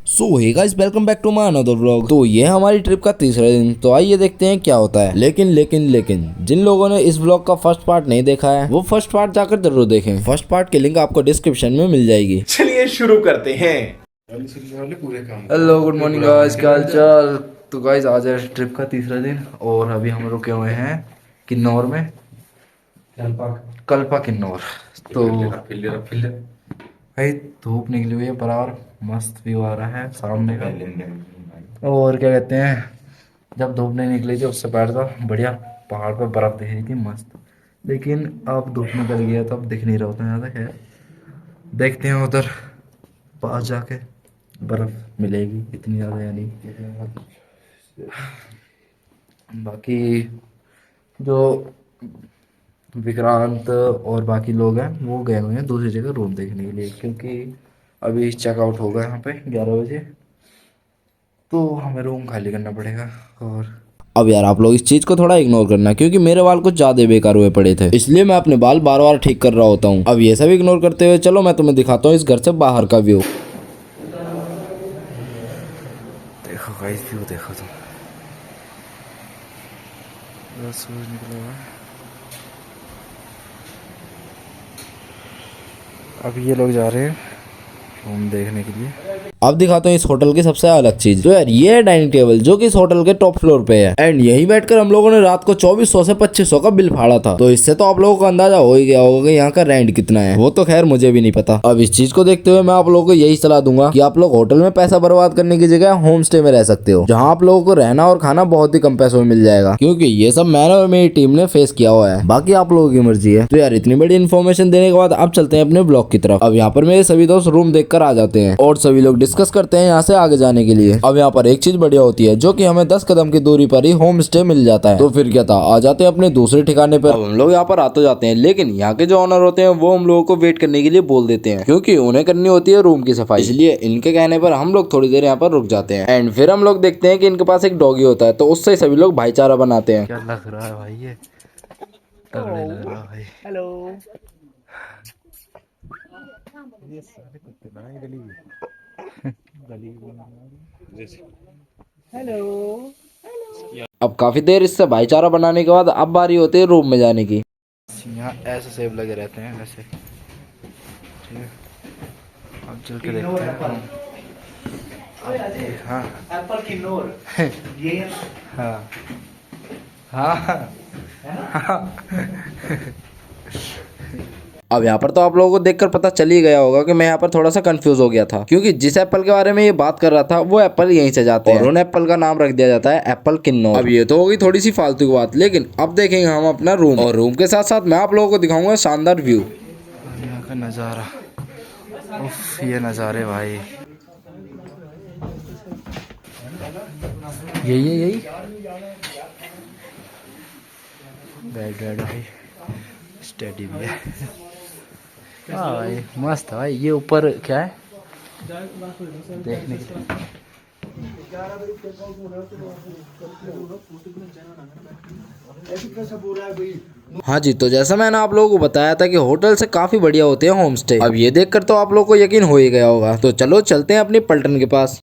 So hey guys, welcome back to my another vlog. तो ये हमारी ट्रिप का तीसरा दिन। तो आइए देखते हैं क्या होता है। लेकिन जिन लोगों ने इस व्लॉग का फर्स्ट पार्ट नहीं देखा है वो फर्स्ट पार्ट जाकर जरूर देखें। फर्स्ट पार्ट की लिंक आपको डिस्क्रिप्शन में मिल जाएगी। चलिए शुरू करते हैं। हेलो, गुड मॉर्निंग गाइस, क्या हाल चाल। तो गाइस आज है ट्रिप का तीसरा दिन और अभी हम रुके हुए हैं किन्नौर में, कल्पा किन्नौर। तो भाई धूप निकली हुई है, बराबर मस्त व्यू आ रहा है सामने का। और क्या कहते हैं, जब धूप नहीं निकली थी उससे पहले तो बढ़िया पहाड़ पर बर्फ दिख रही थी मस्त, लेकिन अब धूप निकल गया तो अब दिख नहीं रहा उतना ज़्यादा। खैर देखते हैं उधर पास जाके बर्फ मिलेगी इतनी ज़्यादा या नहीं। बाकी जो विक्रांत और बाकी लोग हैं वो गए हुए हैं दूसरी जगह रूम देखने के लिए, क्योंकि अभी चेकआउट होगा यहाँ पे 11 बजे, तो हमें रूम खाली करना पड़ेगा। और अब यार आप लोग इस चीज को थोड़ा इग्नोर करना, क्योंकि मेरे बाल कुछ ज्यादा बेकार हुए पड़े थे, इसलिए मैं अपने बाल बार बार ठीक कर रहा होता हूँ। अब ये सब इग्नोर करते हुए चलो मैं तुम्हें दिखाता हूँ इस घर से बाहर का व्यू। देखो गाइस, व्यू देखो तुम, सूरज निकला हुआ है। अब ये लोग जा रहे हैं रूम देखने के लिए। अब दिखाता हूँ इस होटल की सबसे अलग चीज। तो यार ये है डाइनिंग टेबल, जो कि इस होटल के टॉप फ्लोर पे है। एंड यही बैठकर हम लोगों ने रात को 2400 से 2500 का बिल फाड़ा था। तो इससे तो आप लोगों को अंदाजा हो ही गया होगा कि यहाँ का रेंट कितना है। वो तो खैर मुझे भी नहीं पता। अब इस चीज को देखते हुए मैं आप लोगों को यही सलाह दूंगा कि आप लोग होटल में पैसा बर्बाद करने की जगह होम स्टे में रह सकते हो, जहाँ आप लोगों को रहना और खाना बहुत ही कम पैसों में मिल जाएगा, क्योंकि ये सब मैंने और मेरी टीम ने फेस किया हुआ है। बाकी आप लोगों की मर्जी है। तो यार इतनी बड़ी इन्फॉर्मेशन देने के बाद अब चलते हैं अपने ब्लॉग की तरफ। अब यहाँ पर मेरे सभी दोस्त रूम देखकर आ जाते हैं और सभी लोग डिस्कस करते हैं यहाँ से आगे जाने के लिए। अब यहाँ पर एक चीज बढ़िया होती है, जो कि हमें 10 कदम की दूरी पर ही होम स्टे मिल जाता है। तो फिर क्या था, आ जाते हैं अपने दूसरे ठिकाने पर। अब हम लोग यहाँ पर आ तो जाते हैं, लेकिन यहाँ के जो ऑनर होते हैं वो हम लोगों को वेट करने के लिए बोल देते हैं, क्योंकि उन्हें करनी होती है रूम की सफाई। इसलिए इनके कहने पर हम लोग थोड़ी देर यहाँ पर रुक जाते हैं। एंड फिर हम लोग देखते हैं कि इनके पास एक डॉगी होता है, तो उससे सभी लोग भाईचारा बनाते हैं। क्या लग रहा है भाई, ये तगड़े लग रहा है भाई। हेलो। हेलो। अब काफी देर इससे भाईचारा बनाने के बाद अब बारी होती है रूम में जाने की। यहाँ ऐसे सेब लगे रहते हैं ऐसे, ठीक है। अब चल के देखते हैं। हाँ एप्पल किन्नौर ये हाँ हाँ हाँ। अब यहाँ पर तो आप लोगों को देखकर पता चल ही गया होगा कि मैं यहाँ पर थोड़ा सा कंफ्यूज हो गया था, क्योंकि जिस एप्पल के बारे में ये बात कर रहा था वो एप्पल यहीं से जाते हैं और उन एप्पल का नाम रख दिया जाता है एप्पल किन्नौर। अब ये तो होगी थोड़ी सी फालतू की बात, लेकिन अब देखेंगे हम अपना रूम, और रूम के साथ साथ मैं आप लोगों को दिखाऊंगा शानदार व्यू। यहाँ का नज़ारा, उफ, ये नज़ारे भाई, यही बेड भाई, स्टडी भी है। हाँ भाई मस्त है भाई। ये ऊपर क्या है देखने के लिए? हाँ जी, तो जैसा मैंने आप लोगों को बताया था कि होटल से काफी बढ़िया होते हैं होम स्टे। अब ये देखकर तो आप लोगों को यकीन हो ही गया होगा। तो चलो चलते हैं अपनी पलटन के पास।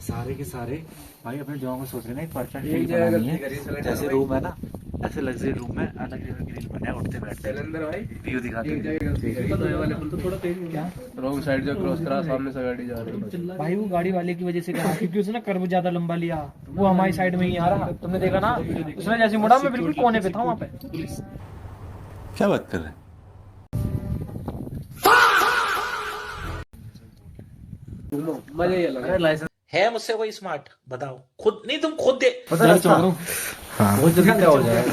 सारे के सारे भाई अपने जॉब में सोच रहे हैं एक परफेक्ट फील बनानी है। जैसे रूम है ना, ऐसे लग्जरी रूम में अलग अलग ग्रिल बने, उठते बैठते व्यू दिखाते हैं। रॉन्ग साइड जो क्रॉस करा, सामने से गाड़ी जा रही है भाई। वो गाड़ी वाले की वजह से क्या, क्योंकि उसने कर्व ज्यादा लंबा लिया, वो हमारी साइड में ही आ रहा। तुमने देखा ना, उसने जैसे मुड़ा मैं बिल्कुल कोने पे था वहाँ पे। क्या बात कर रहे हैं? मजा ही अलग है। लाइसेंस है मुझसे कोई स्मार्ट बताओ, खुद नहीं तुम खुद दे। हाँ बहुत जल्दी क्या हो जाएगा।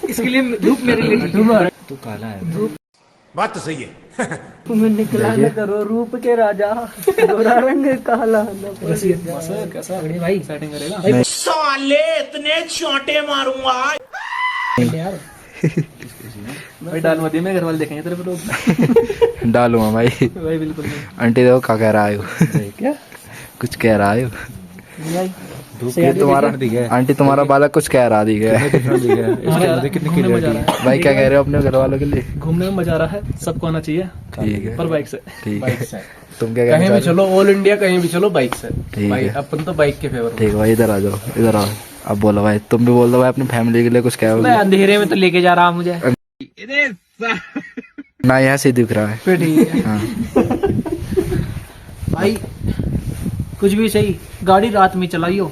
इसके लिए धूप मेरे लिए तो काला है। बात तो सही है। तुम निकला न करो रूप के राजा, गोरा रंग काला। कैसा भाई सेटिंग करेगा साले इतने चोंटे मारूंगा यार। भाई डाल मत, मेरे घर वाले देखेंगे तेरे पे तो। डालूंगा भाई। भाई बिल्कुल नहीं। आंटी देखो क्या कह रहा है, क्या कुछ कह रहा है। नहीं आई। ये तुम्हारा आंटी तुम्हारा बालक कुछ कह रहा दिख है घूमने में मजा आ रहा भाई क्या कह रहे हो अपने घर वालों के लिए? है, घूमने में मजा आ रहा है, सबको आना चाहिए ठीक है पर बाइक से। ठीक है तुम क्या कहीं कहना भी चाह चलो, ऑल इंडिया कहीं भी चलो बाइक से। ठीक भाई है। अपन तो बाइक के फेवर में। ठीक है भाई इधर आ जाओ, इधर आओ। अब बोलो भाई, तुम भी बोल दो भाई अपनी फैमिली के लिए कुछ कहोगे? मैं अंधेरे में तो लेके जा रहा मुझे। ना यहाँ से दिख रहा है। फिर ठीक है हाँ भाई, कुछ भी सही, गाड़ी रात में चलाइयो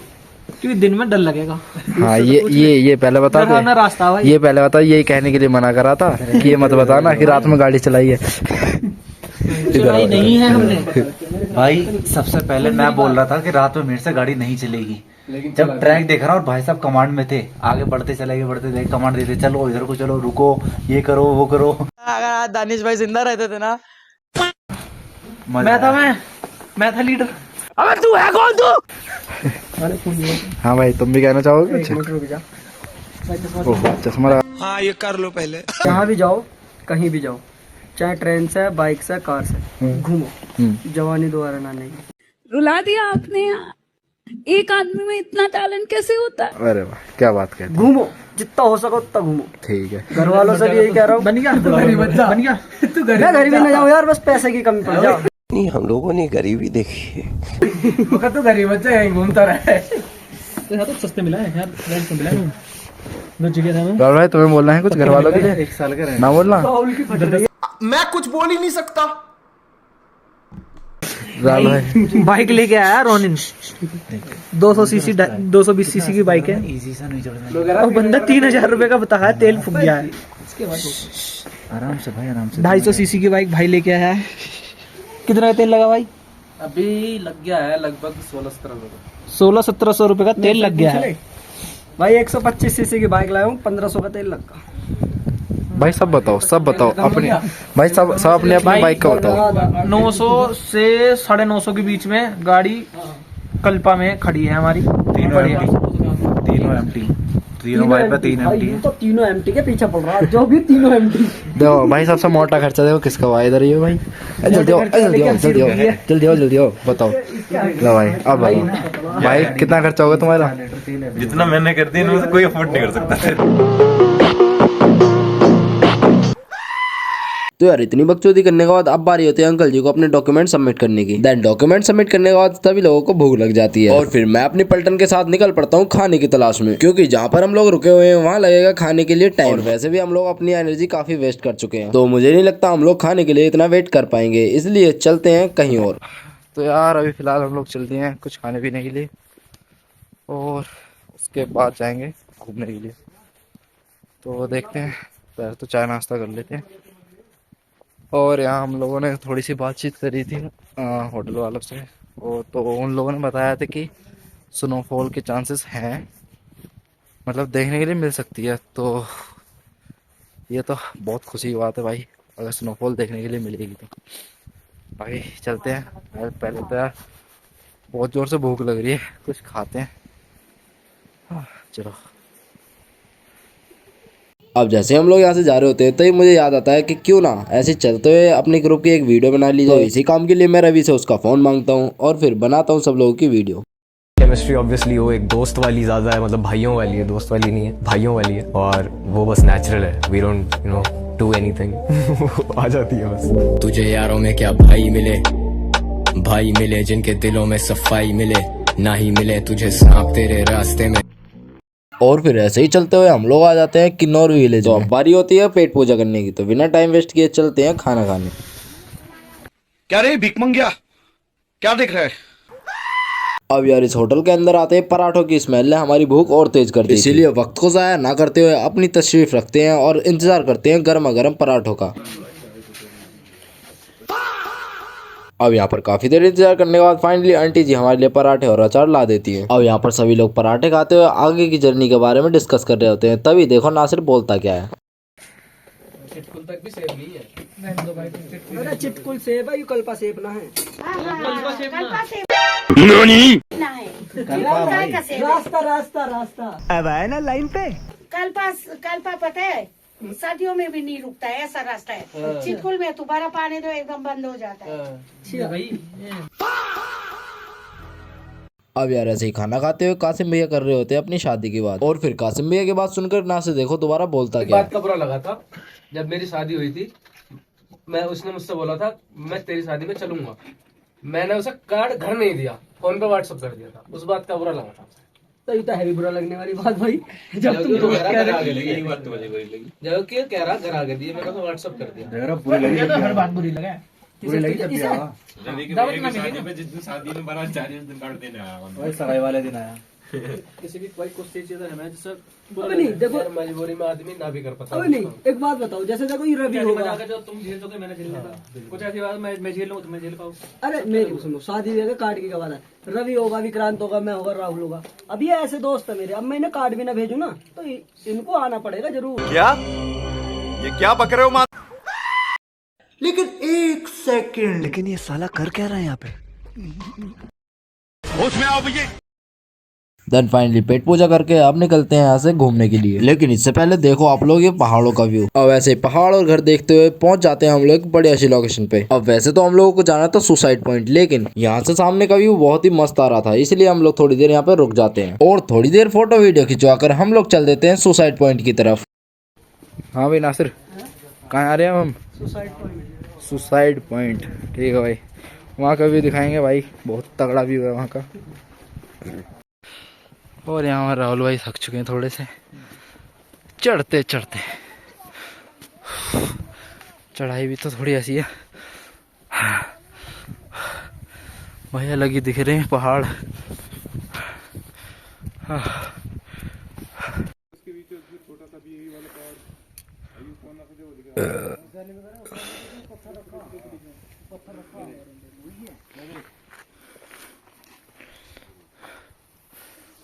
क्योंकि दिन में डर लगेगा। हाँ ये पहले बता डर ना दे, रास्ता भाई। ये पहले बता, यही कहने के लिए मना करा था कि ये मत बताना कि रात में गाड़ी चलाई है। चलाई नहीं है हमने। भाई सबसे पहले मैं बोल रहा था कि रात में मेरे से गाड़ी नहीं चलेगी। जब ट्रैक देख रहा और भाई साहब कमांड में थे, आगे बढ़ते चले कमांड देते, चलो इधर को चलो, रुको, ये करो वो करो। अगर दानिश भाई जिंदा रहते थे ना, मजा आया। मैं था लीडर। अबे तू है कौन तू? हाँ भाई तुम भी कहना चाहोगे कुछ? रुक जा। ओहो, चश्मा लगा। जहाँ भी जाओ, कहीं भी जाओ, चाहे ट्रेन से, बाइक से, कार से, घूमो। जवानी दोबारा ना नहीं। रुला दिया आपने। एक आदमी में इतना टैलेंट कैसे होता है? अरे वाह क्या बात कहते हैं। घूमो जितना हो सको उतना घूमो। ठीक है घर वालों से भी यही कह रहा हूँ। बन गया तू गरीब बच्चा, बन गया तू गरीब। मैं गरीबी ना जाऊँ यार, बस पैसे की कमी पड़ जाओ। नहीं, हम लोगों ने गरीबी देखी है। तो गरीब बच्चा यहीं घूमता रहा है। तो यहाँ तो सस्ते मिला है यार, रेंट से मिला है। दो जगह था राहुल भाई तुम्हें बोलना है कुछ घर वालों के लिए? 1 साल का ना बोलना। मैं कुछ बोल ही नहीं सकता। राहुल भाई बाइक लेके आया रोनिन, 200 सीसी 220 सीसी की बाइक है। इजी सा नहीं चढ़ना। और बंदा 3000 रुपए का बताया, तेल फूक गया है। आराम से भाई, आराम से। 250 सीसी की बाइक भाई लेके आया है। कितना का तेल लगा भाई? अभी लग गया है लगभग 16-17 रुपए। 1600-1700 रुपए का तेल लग गया है भाई 125 सीसी की बाइक लाया हूँ, 1500 का तेल लगा। भाई सब बताओ अपनी भाई सब अपने अपनी बाइक का बताओ। 900 से 950 के बीच में गाड़ी कल्पा में खड़ी है हमारी। तीनों एम्प्टी, तीनों बाइक पे 3 भाई, एम्प्टी ये तो तीनों एमटी के पीछे पड़ रहा है, जो भी तीनों एमटी। देखो भाई सबसे मोटा खर्चा देखो किसका हुआ, इधर ही हो भाई। जल्दी आओ बताओ। लो भाई अब बताओ भाई कितना खर्चा होगा तुम्हारा? जितना मैंने कर दिया इनमें से कोई अफोर्ड नहीं कर सकता। तो यार इतनी बकचोदी करने के बाद अब बारी होती है अंकल जी को अपने डॉक्यूमेंट सबमिट करने की। देन डॉक्यूमेंट सबमिट करने के बाद सभी लोगों को भूख लग जाती है और फिर मैं अपनी पलटन के साथ निकल पड़ता हूँ खाने की तलाश में, क्योंकि जहाँ पर हम लोग रुके हुए हैं वहाँ लगेगा खाने के लिए टाइम। और वैसे भी हम लोग अपनी एनर्जी काफी वेस्ट कर चुके हैं, तो मुझे नहीं लगता हम लोग खाने के लिए इतना वेट कर पाएंगे, इसलिए चलते हैं कहीं और। तो यार अभी फिलहाल हम लोग चलते हैं कुछ खाने पीने के लिए और उसके बाद जाएंगे घूमने के लिए। तो देखते हैं, पहले तो चाय नाश्ता कर लेते हैं। और यहाँ हम लोगों ने थोड़ी सी बातचीत करी थी होटल वालों से, और तो उन लोगों ने बताया था कि स्नोफॉल के चांसेस हैं, मतलब देखने के लिए मिल सकती है। तो ये तो बहुत खुशी की बात है भाई, अगर स्नोफॉल देखने के लिए मिलेगी तो। भाई चलते हैं, पहले तो यार बहुत ज़ोर से भूख लग रही है, कुछ खाते हैं। चलो। अब जैसे हम लोग यहाँ से जा रहे होते हैं तो मुझे याद आता है कि क्यों ना ऐसे चलते हुए अपने ग्रुप की एक वीडियो बना ली जाए। इसी काम के लिए मैं रवि से उसका फोन मांगता हूँ और फिर बनाता हूँ सब लोगों की वीडियो। केमिस्ट्री ऑब्वियसली वो एक दोस्त वाली ज्यादा है, मतलब भाइयों वाली है, दोस्त वाली नहीं है, भाइयों वाली है, और वो बस नेचुरल है। We don't do anything. आ जाती है बस। तुझे यारों में क्या भाई मिले जिनके दिलों में सफाई मिले, ना ही मिले तुझे सांप तेरे रास्ते में। और फिर ऐसे ही चलते हुए हम लोग आ जाते हैं किन्नौर विलेज। तो अब बारी होती है पेट पूजा करने की, तो बिना टाइम वेस्ट किए चलते हैं खाना खाने। क्या रे भीख मंगिया, क्या देख रहा है? अब यार इस होटल के अंदर आते हैं पराठों की स्मेल ने हमारी भूख और तेज कर दी, इसीलिए वक्त को जाया ना करते हुए अपनी तशरीफ रखते हैं और इंतजार करते हैं गर्मा गर्म पराठों का। अब यहाँ पर काफी देर इंतजार करने के बाद फाइनली आंटी जी हमारे लिए पराठे और अचार ला देती हैं। अब यहाँ पर सभी लोग पराठे खाते हुए आगे की जर्नी के बारे में डिस्कस कर रहे होते हैं, तभी देखो नासिर बोलता क्या है। चिटकुल तक भी सेब नहीं है। अरे चिटकुल सेब है, कल्पा सेब ना है। रास्ता अब आया ना लाइन पे। कल्पा पता है सर्दियों में भी नहीं रुकता है, ऐसा रास्ता है। चिटकुल में दोबारा पानी दो एकदम बंद हो जाता है। अब यार ऐसे ही खाना खाते हुए कासिम भैया कर रहे होते हैं अपनी शादी की बात, और फिर कासिम भैया की बात सुनकर ना से देखो दोबारा बोलता क्या बात का बुरा लगा था जब मेरी शादी हुई थी। उसने मुझसे बोला था मैं तेरी शादी में चलूंगा, मैंने उसे कार्ड घर नहीं दिया, फोन पे व्हाट्सएप कर दिया था। उस बात का बुरा लगा था। तो ये तो है भी बुरा लगने वाली बात भाई, जब तुम दोस्त कह रहे जब कि कह रहा घर आगे दिए, मैंने तो व्हाट्सएप कर दिया। तो हर बात बुरी लगे। सगाई वाले दिन आया। किसी की कोई कुछ चीज है मैं जैसे अबे नहीं देखो, मजबूरी में आदमी ना भी कर पाता। अबे नहीं एक बात बताओ, जैसे देखो ये रवि होगा, जो तुम झेल चुके मैंने झेलने का, कुछ ऐसी बात मैं झेल लूँ तुम्हें झेल पाऊँ। अरे मेरी सुनो, शादी में कार्ड की क्या बात है, रवि होगा, विक्रांत होगा, मैं होगा, राहुल होगा। अब ये ऐसे दोस्त है मेरे, अब मैं इन्हें कार्ड भी ना भेजू ना तो इनको आना पड़ेगा जरूर। क्या ये क्या बक रहे हो माँ? लेकिन ये साला कर क्या रहा है यहाँ पे? होश में आओ भैया। देन फाइनली पेट पूजा करके अब निकलते हैं यहाँ से घूमने के लिए, लेकिन इससे पहले देखो आप लोग ये पहाड़ों का व्यू। अब ऐसे पहाड़ और घर देखते हुए पहुंच जाते हैं हम लोग बड़ी अच्छी लोकेशन पे। अब वैसे तो हम लोगों को जाना था सुसाइड पॉइंट, लेकिन यहाँ से सामने का व्यू बहुत ही मस्त आ रहा था, इसलिए हम लोग थोड़ी देर यहाँ पे रुक जाते हैं और थोड़ी देर फोटो वीडियो खिंचवाकर हम लोग चल देते हैं सुसाइड पॉइंट की तरफ। हाँ भाई नासिर, कहाँ आ रहे हैं हम? Suicide point. ठीक है भाई, वहाँ का व्यू दिखाएंगे भाई, बहुत तगड़ा व्यू है वहाँ का। और यहाँ राहुल भाई थक चुके हैं थोड़े से चढ़ते चढ़ते, चढ़ाई भी तो थोड़ी ऐसी है। भैया लगी दिख रहे हैं पहाड़।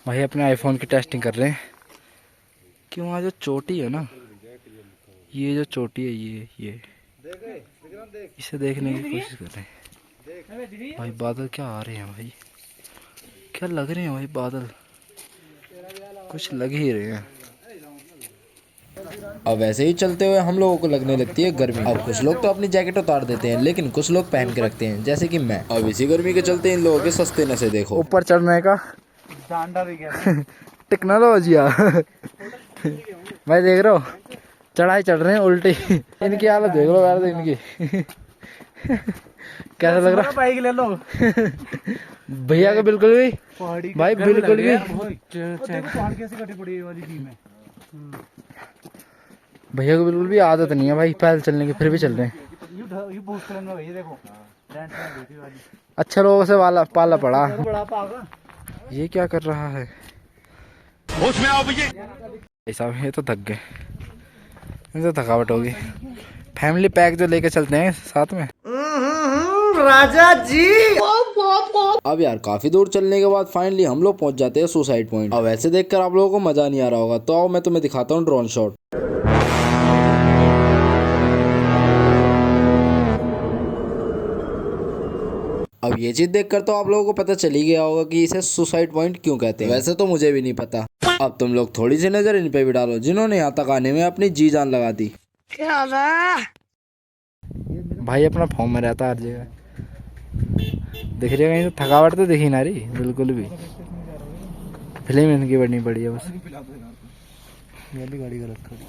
भाई अपने आईफोन की टेस्टिंग कर रहे हैं कि वहाँ जो चोटी है ना, ये जो चोटी है ये इसे देखने की कोशिश कर रहे हैं। भाई बादल क्या आ रहे हैं भाई, क्या लग रहे हैं भाई बादल, कुछ लग ही रहे हैं। अब वैसे ही चलते हुए हम लोगों को लगने लगती है गर्मी। अब कुछ लोग तो अपनी जैकेट उतार देते हैं, लेकिन कुछ लोग पहन के रखते हैं, जैसे कि मैं। अब इसी गर्मी के चलते इन लोगों के सस्ते नशे देखो। ऊपर चढ़ने का टेक्नोलॉजी भाई देख रहे हो, चढ़ाई चढ़ रहे हैं उल्टी। इनकी हालत देख लो यार, इनकी कैसा लग रहा है? बाइक ले लो भैया का बिल्कुल भी भाई, बिल्कुल भी भैया को बिल्कुल भी आदत नहीं है भाई पैदल चलने की, फिर भी चल रहे हैं। अच्छा लोगों से वाला पाला पड़ा। ये क्या कर रहा है? होश में आओ भैया। ऐसा ये तो थक गए, इनसे थकावट होगी। फैमिली पैक जो लेके चलते हैं साथ में। राजा जी। अब यार काफी दूर चलने के बाद फाइनली हम लोग पहुंच जाते हैं सुसाइड पॉइंट। अब ऐसे देखकर आप लोगों को मजा नहीं आ रहा होगा, तो आओ मैं तुम्हें दिखाता हूँ ड्रोन शॉट। अब ये चीज देखकर तो आप लोगों को पता चल ही गया होगा कि इसे सुसाइड पॉइंट क्यों कहते हैं। वैसे तो मुझे भी नहीं पता। अब तुम लोग थोड़ी सी नजर इन पे भी डालो, जिन्होंने यहाँ तक आने में अपनी जी जान लगा दी। भाई अपना फॉर्म में रहता हर जगह, दिख रही है कहीं तो थकावट तो दिखी ना रही बिल्कुल भी। फिल्म इनकी बढ़नी पड़ी है बस। मैं भी गाड़ी गलत खड़ी।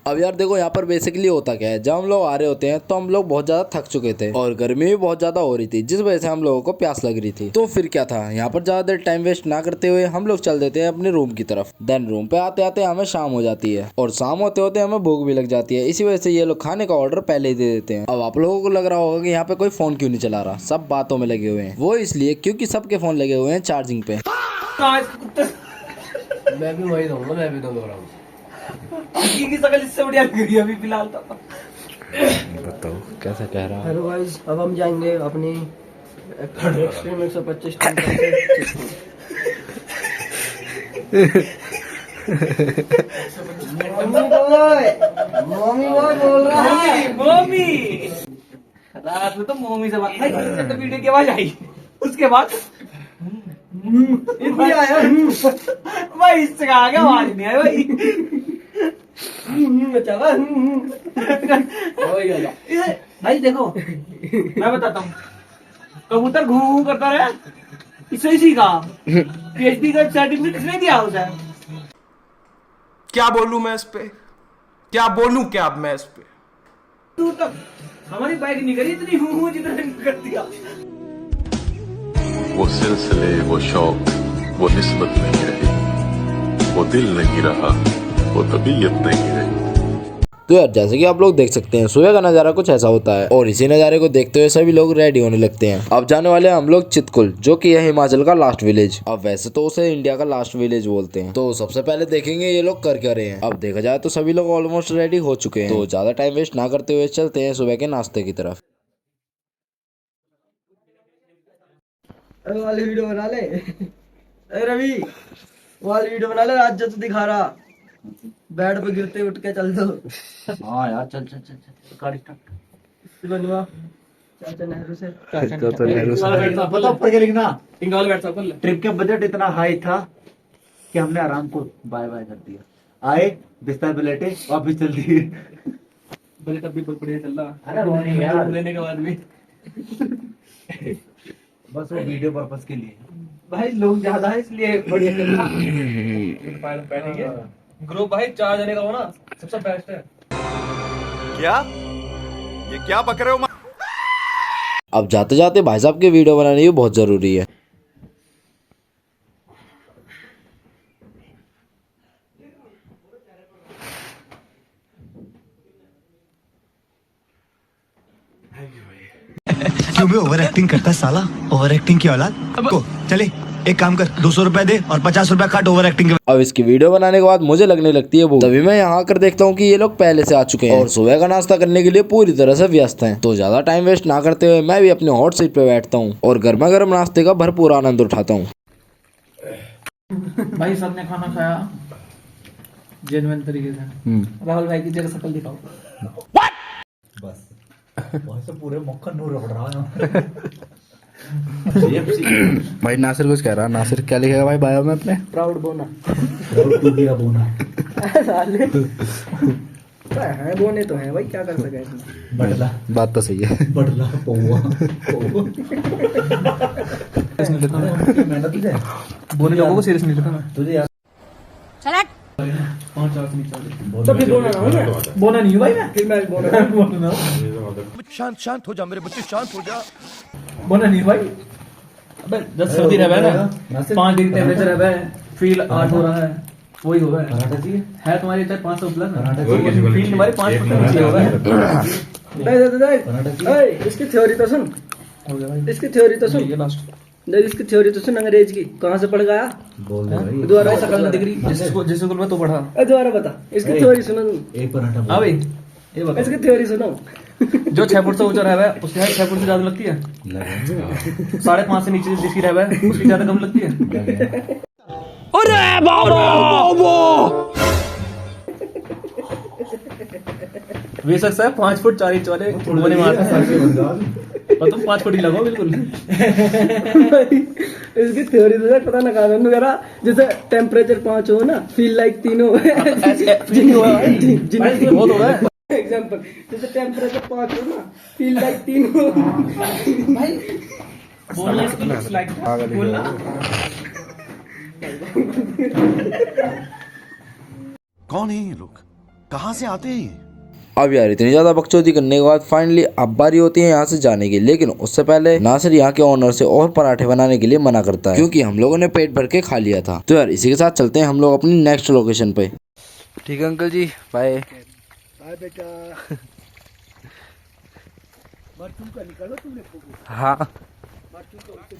अब यार देखो यहाँ पर बेसिकली होता क्या है, जब हम लोग आ रहे होते हैं तो हम लोग बहुत ज्यादा थक चुके थे और गर्मी भी बहुत ज्यादा हो रही थी, जिस वजह से हम लोगों को प्यास लग रही थी। तो फिर क्या था, यहाँ पर ज्यादा देर टाइम वेस्ट ना करते हुए हम लोग चल देते हैं अपने रूम की तरफ। देन रूम पे आते आते हमें शाम हो जाती है और शाम होते होते हमें भूख भी लग जाती है। इसी वजह से ये लोग खाने का ऑर्डर पहले ही दे देते हैं। अब आप लोगों को लग रहा होगा कि यहाँ पे कोई फोन क्यों नहीं चला रहा, सब बातों में लगे हुए हैं। वो इसलिए क्योंकि सबके फोन लगे हुए हैं चार्जिंग पे। मैं भी वही रहूंगा, मैं भी दो रहा हूँ। की शकल इससे बढ़िया लग रही है अभी फिलहाल तो। बताओ कैसा कह रहा है। हेलो गाइस, अब हम जाएंगे अपनी एक्सट्रीम 125 मम्मी बोल रहा है। मम्मी रात में तो मम्मी से बात तो वीडियो की आवाज आई, उसके बाद इतनी आया भाई, इससे आगे आवाज नहीं आई भाई। चला भाई देखो मैं बताता हूँ, कबूतर घूम करता रहा, इससे ही सीखा। पीएचडी का सर्टिफिकेट किसने दिया उसे? क्या बोलूं मैं इस पे, क्या बोलूं क्या अब मैं इस पे। दूर तक हमारी बाइक नहीं करी इतनी हूँ जितना कर दिया। वो सिलसिले, वो शौक, वो निस्बत नहीं रही, वो दिल नहीं रहा, वो तबीयत नहीं रही। तो यार जैसे कि आप लोग देख सकते हैं सुबह का नज़ारा कुछ ऐसा होता है और इसी नज़ारे को देखते हुए सभी लोग रेडी होने लगते हैं। अब जाने वाले हैं हम लोग चितकुल, जो कि है हिमाचल का लास्ट विलेज। अब वैसे तो उसे इंडिया का लास्ट विलेज बोलते हैं। तो सबसे पहले देखेंगे ये लोग कर क्या रहे हैं। अब देखा जाए तो सभी लोग ऑलमोस्ट रेडी हो चुके हैं, तो ज्यादा टाइम वेस्ट ना करते हुए चलते हैं सुबह के नाश्ते की तरफ। वाली वीडियो बना ले। रवि वाली वीडियो बना ले, आज जो तू दिखा रहा बेड पे गिरते उठ के चल दो। हाँ यार चल चल चल चल गाड़ी स्टार्ट बनवा चाचा नेहरू से। पता ऊपर के लिखना इंगॉल बैठ सकता है। ट्रिप का बजट इतना हाई था कि हमने आराम को बाय बाय कर दिया। आए बिस्तर पे लेटे वापिस चल दिए। बोले तब भी बहुत बढ़िया चल रहा। अरे वो नहीं यार, लेने के बाद भी बस वो वीडियो पर्पस के लिए। भाई लोग ज्यादा है इसलिए बढ़िया चल रहा। पहनेंगे ग्रुप भाई 4 जने का हो ना, सबसे बेस्ट है। क्या ये क्या बक रहे हो? अब जाते जाते भाई साहब की वीडियो बनानी भी बहुत जरूरी है। क्यों भी ओवर एक्टिंग करता है साला, ओवर एक्टिंग की औलाद। को चले एक काम कर, 200 रुपए दे और 50 रुपए काट ओवर एक्टिंग के। अब इसकी वीडियो बनाने के बाद मुझे लगने लगती है भूख। तभी मैं यहाँ आकर देखता हूँ कि ये लोग पहले से आ चुके हैं और सुबह का नाश्ता करने के लिए पूरी तरह से व्यस्त हैं। तो ज्यादा टाइम वेस्ट ना करते हुए मैं भी अपने हॉट सीट पे बैठता हूँ और गर्मा गर्म नाश्ते का भरपूर आनंद उठाता हूँ। भाई सबने खाना खाया जेन्युइन तरीके से। राहुल भाई की जगह शक्ल दिखाओ। बस वैसे पूरे मक्खन नूर रगड़ रहा भाई नासिर कुछ कह रहा है। नासिर क्या लिखेगा भाई बायो में अपने? प्राउड बोना। बोना साले है, बोने तो है भाई, क्या कर सके इसमें। बटला बात तो सही है। बटला पौवा मैंने तुझे बोने लोगों को सीरियस नहीं लेता मैं। तुझे यार तो फिर बोना ना हूँ मैं। बोना नहीं हूँ भाई मैं। फिर मैं बोना शांत हो जा मेरे बच्चे, शांत हो जा। बोना नहीं भाई। अबे 10 सर्दी रह है ना, 5 डिग्री टेम्परेचर है, फील 8 हो रहा है, वही होगा है तुम्हारी 500 प्लस फील तुम्हारी 5% होगा। इसकी थ्योरी तो सुन, इसकी थ्योरी तो सुन, इसकी थ्योरी तो सुन अंग्रेज की। कहाँ से पढ़ गया? दोबारा सकल में डिग्री जिस स्कूल में तो पढ़ा। दोबारा बता इसकी थ्योरी सुनो। हाँ भाई इसकी थ्योरी सुनो। जो 6 फुट से ऊंचा रह है उसकी हाइट 6 फुट से ज्यादा लगती है। 5.5 से नीचे जिसकी रह है उसकी ज्यादा कम लगती है। अरे बाबा वे सकता है 5 फुट 4 इंच वाले बोने मारते और तुम 5 फुट ही लगो बिल्कुल। इसकी थ्योरी तो पता ना कहा करा, जैसे टेम्परेचर 5 हो ना, फील लाइक 3 हो। बहुत हो रहा है एग्जांपल, जैसे टेम्परेचर 5 हो ना, फील लाइक 3 हो। भाई बोलना कौन है ये लोग, कहाँ से आते हैं? अब यार इतनी ज्यादा बकचोदी करने के बाद फाइनली अब बारी होती है यहाँ से जाने की। लेकिन उससे पहले नासिर यहाँ के ओनर से और पराठे बनाने के लिए मना करता है, क्योंकि हम लोगों ने पेट भर के खा लिया था। तो यार इसी के साथ चलते हैं हम लोग अपनी नेक्स्ट लोकेशन पे। ठीक है अंकल जी, बाय बाय बेटा। हाँ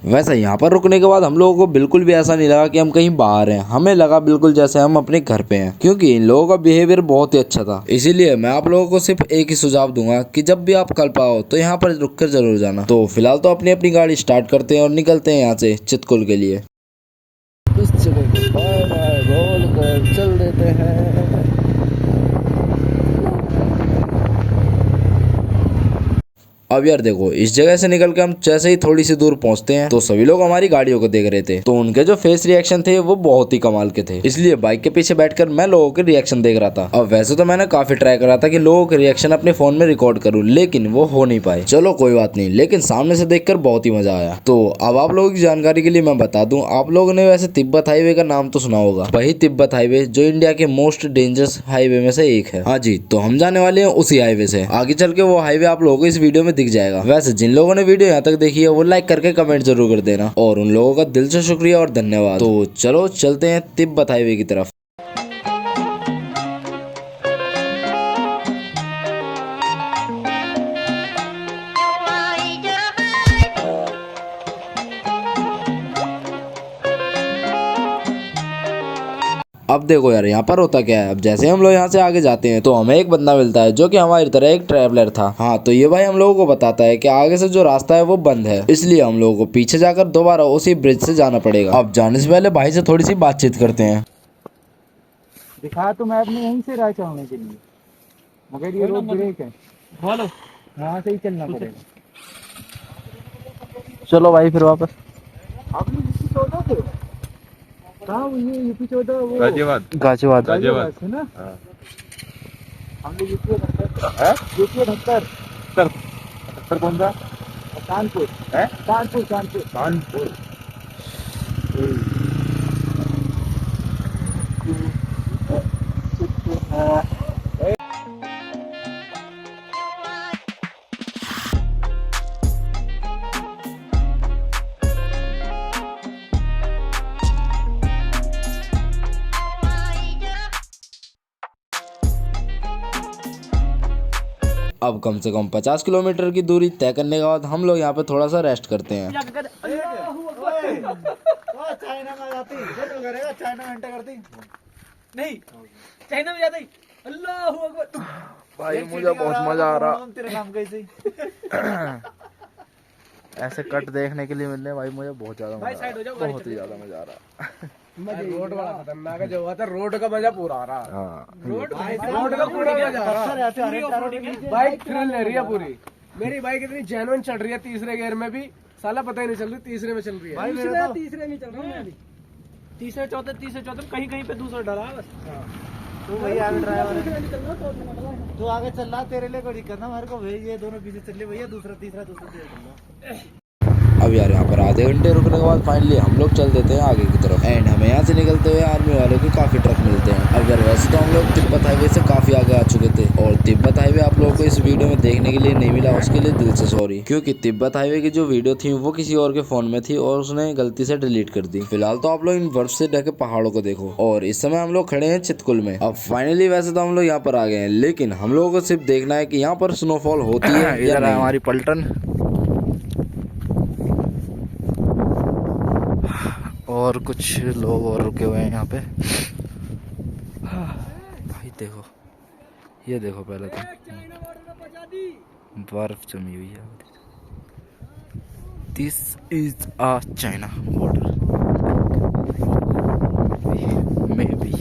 वैसे यहाँ पर रुकने के बाद हम लोगों को बिल्कुल भी ऐसा नहीं लगा कि हम कहीं बाहर हैं। हमें लगा बिल्कुल जैसे हम अपने घर पे हैं, क्योंकि इन लोगों का बिहेवियर बहुत ही अच्छा था। इसीलिए मैं आप लोगों को सिर्फ एक ही सुझाव दूंगा कि जब भी आप कल पाओ तो यहाँ पर रुक कर जरूर जाना। तो फिलहाल तो अपनी अपनी गाड़ी स्टार्ट करते हैं और निकलते हैं यहाँ से चितकुल के लिए। इस जगह को बाय बाय बोल कर चल देते हैं। अब यार देखो, इस जगह से निकल के हम जैसे ही थोड़ी सी दूर पहुंचते हैं तो सभी लोग हमारी गाड़ियों को देख रहे थे। तो उनके जो फेस रिएक्शन थे वो बहुत ही कमाल के थे, इसलिए बाइक के पीछे बैठकर मैं लोगों के रिएक्शन देख रहा था। अब वैसे तो मैंने काफी ट्राई करा था कि लोगों के रिएक्शन अपने फोन में रिकॉर्ड करूं, लेकिन वो हो नहीं पाए। चलो कोई बात नहीं, लेकिन सामने से देखकर बहुत ही मजा आया। तो अब आप लोगों की जानकारी के लिए मैं बता दूं, आप लोगों ने वैसे तिब्बत हाईवे का नाम तो सुना होगा, वही तिब्बत हाईवे जो इंडिया के मोस्ट डेंजरस हाईवे में से एक है। हाँ जी, तो हम जाने वाले हैं उसी हाईवे से। आगे चल के वो हाईवे आप लोगों को इस वीडियो में दिख जाएगा। वैसे जिन लोगों ने वीडियो यहाँ तक देखी है वो लाइक करके कमेंट जरूर कर देना, और उन लोगों का दिल से शुक्रिया और धन्यवाद। तो चलो चलते हैं तिब्बत हाईवे की तरफ। अब देखो यार, यहाँ पर होता क्या है। अब जैसे हम लोग यहाँ से आगे जाते हैं तो हमें एक बंदा मिलता है जो कि हमारी तरह एक ट्रैवलर था। हाँ, तो ये भाई हम लोगों को बताता है कि आगे से जो रास्ता है वो बंद है, इसलिए हम लोगों को पीछे जाकर दोबारा उसी ब्रिज से जाना पड़ेगा। अब जाने से पहले भाई से थोड़ी सी बातचीत करते हैं। दिखा तो मैं अपने यहीं से राह चढ़ने के लिए, मगर ये रोड ब्रेक है, वहाँ से ही चलना पड़ेगा। चलो भाई फिर वापस। यूपी 14 वो गाजियाबाद है ना। हम लोग यूपी 78 कौन सा? कानपुर। अब कम से कम 50 किलोमीटर की दूरी तय करने के बाद हम लोग यहाँ पे थोड़ा सा रेस्ट करते हैं। चाइना में जाती चाइना में एंटर करती नहीं, चाइना में जाती। अल्लाह अकबर भाई, मुझे बहुत मजा आ रहा तेरा नाम कैसे ऐसे कट देखने के लिए मिलने। भाई मुझे बहुत ज्यादा मजा, बहुत ही ज्यादा मजा आ रहा। रोड बड़ा खतरनाक है जो हुआ था, रोड का मजा पूरा आ रहा। रोड का पूरा मजा आ रहा। बाइक थ्रिल ले रही है पूरी। मेरी बाइक इतनी जेन्युइन चल रही है, तीसरे गियर में भी साला पता ही नहीं चल रही, तीसरे में चल रही है। तीसरे में चल रहा हूँ मैं अभी। तीसरे चौथे कहीं पे दूसरा डाला बस। तू भैया आगे ड्राइवर है, तू आगे चल रहा, तेरे लिए कोई दिक्कत ना, मेरे को भाई ये दोनों पीछे चल रहे भैया, दूसरा तीसरा चल रहा। अब यार यहाँ पर आधे घंटे रुकने के बाद फाइनली हम लोग चल देते हैं आगे की तरफ। एंड हमें यहाँ से निकलते हुए आर्मी वालों के काफी ट्रक मिलते हैं। अब यार वैसे तो हम लोग तिब्बत हाईवे से काफी आगे आ चुके थे, और तिब्बत हाईवे आप लोगों को इस वीडियो में देखने के लिए नहीं मिला, उसके लिए दिल से सॉरी, क्योंकि तिब्बत हाईवे की जो वीडियो थी वो किसी और के फोन में थी और उसने गलती से डिलीट कर दी। फिलहाल तो आप लोग इन बर्फ से ढके पहाड़ों को देखो, और इस समय हम लोग खड़े हैं चितकुल में। अब फाइनली वैसे तो हम लोग यहाँ पर आ गए हैं, लेकिन हम लोगों को सिर्फ देखना है कि यहाँ पर स्नोफॉल होती है या नहीं। हमारी पलटन और कुछ लोग और रुके हुए हैं यहाँ पे। भाई देखो, ये देखो, पहले तो बर्फ जमी हुई है। This is a China border may be.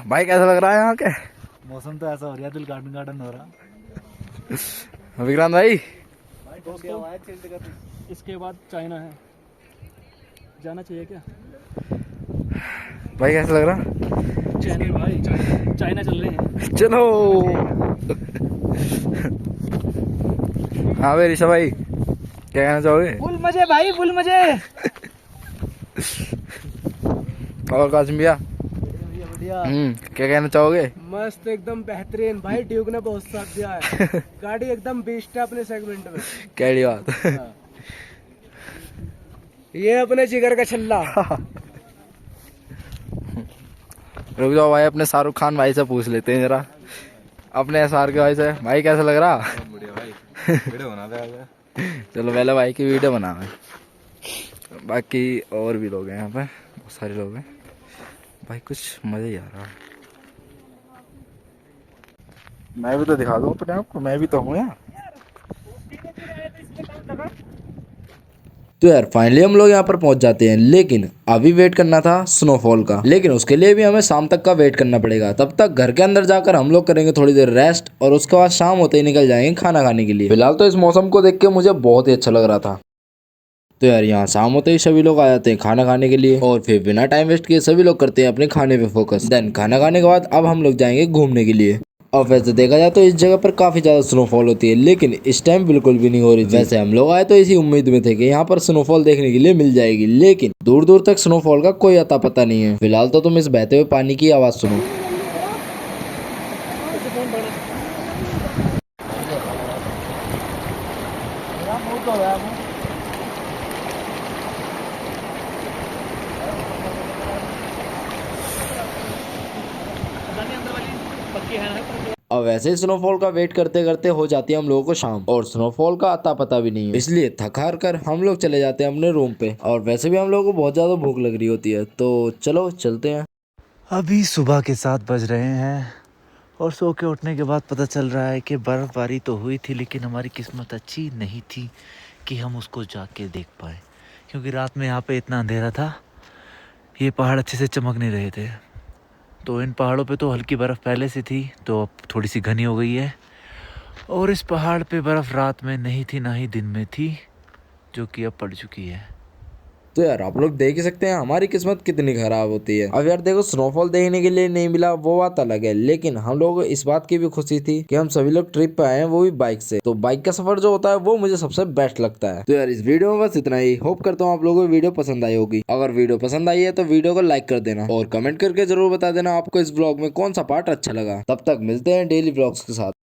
भाई कैसा लग रहा है यहाँ के? मौसम तो ऐसा हो रहा है, दिल गार्डन गार्डन हो रहा। विक्रांत भाई, इसके बाद चाइना है, जाना चाहिए क्या? भाई कैसा लग रहा? चाइना भाई, चाइना चल रहे हैं। चलो। हाँ भाई ऋषभ भाई, क्या कहना चाहोगे? फुल मजे भाई, फुल मजे। और कासिम भैया, क्या कहना चाहोगे? मस्त, एकदम बेहतरीन भाई। ड्यूक ने बहुत साथ दिया है। गाड़ी एकदम बेस्ट है अपने सेगमेंट में। कैडी बात। ये अपने जिगर का छल्ला। रुक जाओ भाई, अपने शाहरुख खान भाई से पूछ लेते हैं जरा, अपने एसआर के भाई से। भाई कैसा लग रहा? बढ़िया भाई, वीडियो बना दे। चलो पहले भाई की वीडियो बना। बाकी और भी लोग हैं यहाँ पे, बहुत सारे लोग हैं भाई, कुछ मजा ही आ रहा है। मैं भी तो दिखा दूं अपने आप को, मैं भी तो हूँ यार। तो यार फाइनली हम लोग यहाँ पर पहुंच जाते हैं, लेकिन अभी वेट करना था स्नोफॉल का, लेकिन उसके लिए भी हमें शाम तक का वेट करना पड़ेगा। तब तक घर के अंदर जाकर हम लोग करेंगे थोड़ी देर रेस्ट और उसके बाद शाम होते ही निकल जाएंगे खाना खाने के लिए। फिलहाल तो इस मौसम को देख के मुझे बहुत ही अच्छा लग रहा था। तो यार यहाँ शाम होते ही सभी लोग आ जाते हैं खाना खाने के लिए और फिर बिना टाइम वेस्ट किए सभी लोग करते हैं अपने खाने पे फोकस। देन खाना खाने के बाद अब हम लोग जाएंगे घूमने के लिए। और वैसे देखा जाए तो इस जगह पर काफी ज्यादा स्नोफॉल होती है, लेकिन इस टाइम बिल्कुल भी नहीं हो रही थी। वैसे हम लोग आए तो इसी उम्मीद में थे कि यहाँ पर स्नोफॉल देखने के लिए मिल जाएगी, लेकिन दूर दूर तक स्नोफॉल का कोई अता पता नहीं है। फिलहाल तो तुम इस बहते हुए पानी की आवाज सुनो। और वैसे ही स्नोफॉल का वेट करते करते हो जाती है हम लोगों को शाम और स्नोफॉल का अता पता भी नहीं है, इसलिए थक हार कर हम लोग चले जाते हैं अपने रूम पे। और वैसे भी हम लोगों को बहुत ज्यादा भूख लग रही होती है, तो चलो चलते हैं। अभी सुबह के 7 बज रहे हैं और सो के उठने के बाद पता चल रहा है कि बर्फ़बारी तो हुई थी, लेकिन हमारी किस्मत अच्छी नहीं थी कि हम उसको जाके देख पाए, क्योंकि रात में यहाँ पे इतना अंधेरा था, ये पहाड़ अच्छे से चमक नहीं रहे थे। तो इन पहाड़ों पे तो हल्की बर्फ़ पहले से थी, तो अब थोड़ी सी घनी हो गई है। और इस पहाड़ पे बर्फ़ रात में नहीं थी, ना ही दिन में थी, जो कि अब पड़ चुकी है। तो यार आप लोग देख ही सकते हैं हमारी किस्मत कितनी खराब होती है। अब यार देखो स्नोफॉल देखने के लिए नहीं मिला वो बात अलग है, लेकिन हम लोगों को इस बात की भी खुशी थी कि हम सभी लोग ट्रिप पे आए हैं, वो भी बाइक से। तो बाइक का सफर जो होता है वो मुझे सबसे बेस्ट लगता है। तो यार इस वीडियो में बस इतना ही। होप करता हूँ आप लोगों को वीडियो पसंद आई होगी। अगर वीडियो पसंद आई है तो वीडियो को लाइक कर देना और कमेंट करके जरूर बता देना आपको इस ब्लॉग में कौन सा पार्ट अच्छा लगा। तब तक मिलते हैं डेली ब्लॉग्स के साथ।